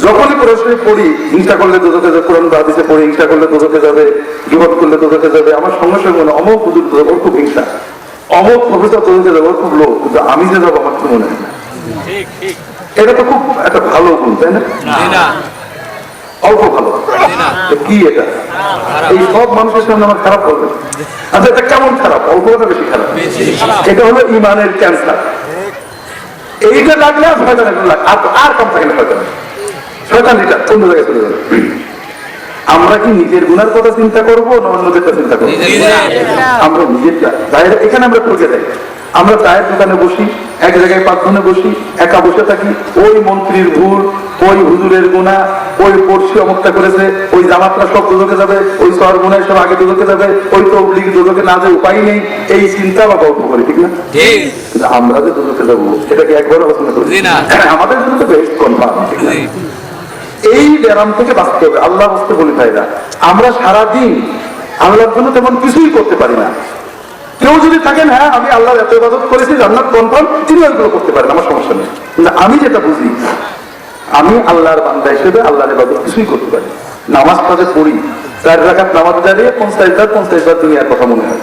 যখনই পড়াশোনা পড়ি, হিংসা করলে দোজখে যাবে, কোরআন বা হাদিসে পড়ি হিংসা করলে দোজখে যাবে, গীবত করলে দোজখে যাবে, আমার সঙ্গে সঙ্গে মনে অমুক হুজুর ওর খুব হিংসা, অমুক প্রফেসর দোজখে যাবে, ওর খুব লোক, কিন্তু আমি যে যাবো আমার তো মনে হয় না। এটা তো খুব একটা ভালো গুণ, তাই না? অল্প ভালো কি এটা? এই সব মানুষের সামনে আমার খারাপ বলবে। আচ্ছা, এটা কেমন খারাপ? অল্পটা বেশি খারাপ। এটা হলো ইমানের ক্যান্সার। এইটা লাগলে আর শয়তানের আর কম থাকে না। শয়তান এটা অন্য জায়গায় চলে যাবে। আমরা কি নিজের গুনার কথা চিন্তা করবো না অন্যদেরটা চিন্তা করবো? আমরা নিজেরটা। এখানে আমরা ঠকে যাই। আমরা চায়ের দোকানে বসি, এক জায়গায় পাঁচজনে বসি, একা বসে থাকি, ওই মন্ত্রীর ভুল, ওই হুজুরের গুণা, ওই পড়শি অমুকটা করেছে, ওই জামাতরা সব দোজখে যাবে, ওই শহর গুনায় সব আগে দোজখে যাবে, ওই তবলিগ দোজখে না যে উপায় নেই, এই চিন্তা বা গল্প করি, ঠিক না? কিন্তু আমরা যে দোজখে যাবো এটা কি একবার আলোচনা করি? আমাদের জন্য তো বেস্ট কনফার্ম, ঠিক না? এই ব্যারাম থেকে বাঁচতে হবে। আল্লাহ বলতে বলি ভাইরা, আমরা সারাদিন আল্লাহর জন্য তেমন কিছুই করতে পারি না। কেউ যদি থাকেন, হ্যাঁ আমি আল্লাহর এত ইবাদত করেছি জান্নাত কনফার্ম, তিনি ওইগুলো করতে পারেন, আমার সমস্যা নেই। কিন্তু আমি যেটা বুঝি, আমি আল্লাহর বান্দা হিসেবে আল্লাহর ইবাদত কিছুই করতে পারি। নামাজ কাজে পড়ি, 4 রাকাত নামাজ দাঁড়িয়ে 50 বার দুনিয়ার কথা মনে হয়।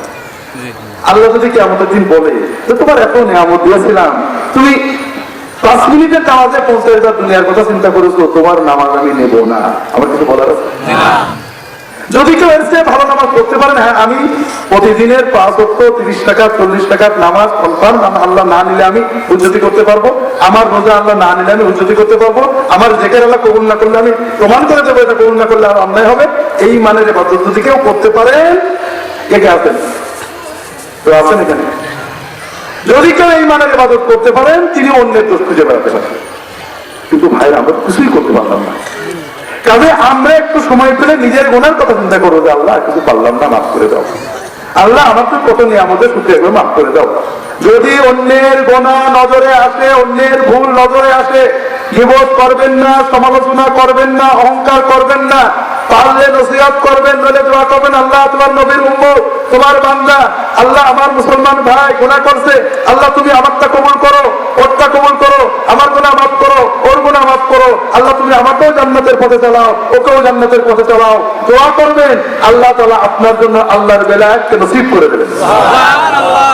আল্লাহ যদি কিয়ামতের দিন বলে যে তোমার এত নিয়ামত দিয়েছিলাম, তুমি 5 মিনিটের নামাজে 50 বার দুনিয়ার কথা চিন্তা করেছো, তোমার নামাজ আমি নেব না, আমার কিছু বলার আছে? যদি কেউ এসে ভালো নামাজ পড়তে পারেন, হ্যাঁ আমি প্রতিদিনের 5 ওয়াক্ত 30 টাকা 40 টাকার নামাজ কনফার্ম, আল্লাহ না নিলে আমি হুজ্জতি করতে পারবো, আমার রোজা আল্লাহ না নিলে আমি হুজ্জতি করতে পারবো, আমার জিকির আল্লাহ কবুল না করলে আমি প্রমাণ করে দেবো এটা কবুল না করলে আর অন্যায় হবে, এই মানের ইবাদত যদি কেউ করতে পারেন, কে আছেন? তো আছেন এখানে? যদি কেউ এই মানের ইবাদত করতে পারেন, তিনি অন্যের দোষ খুঁজে বেড়াতে পারেন। কিন্তু ভাইরা আমরা কিছুই করতে পারলাম না। তবে আমরা একটু সময় পেলে নিজের গুনার কথা চিন্তা করবো যে আল্লাহ কিছু পারলাম না, মাফ করে দাও। আল্লাহ আমার তো কত নিয়ামতের সূত্রে একবার মাফ করে দাও। যদি অন্যের গুনাহ নজরে আসে, অন্যের ভুল নজরে আসে, গীবত করবেন না, সমালোচনা করবেন না, অহংকার করবেন না, পারলে নসিহত করবেন, নইলে দোয়া করবেন, আল্লাহ তোমার নবীর উম্মত, তোমার বান্দা, আল্লাহ আমার মুসলমান ভাই গুনাহ করছে, আল্লাহ তুমি আমারটা কবুল করো, ওরটা কবুল করো, আমার গুনাহ মাফ করো, ওর গুনাহ মাফ করো, আল্লাহ তুমি আমাকেও জান্নাতের পথে চালাও, ওকেও জান্নাতের পথে চালাও। দোয়া করবেন, আল্লাহ তাআলা আপনার জন্য আল্লাহর বেলায়েতকে নসিব করে দেবেন। সুবহানাল্লাহ।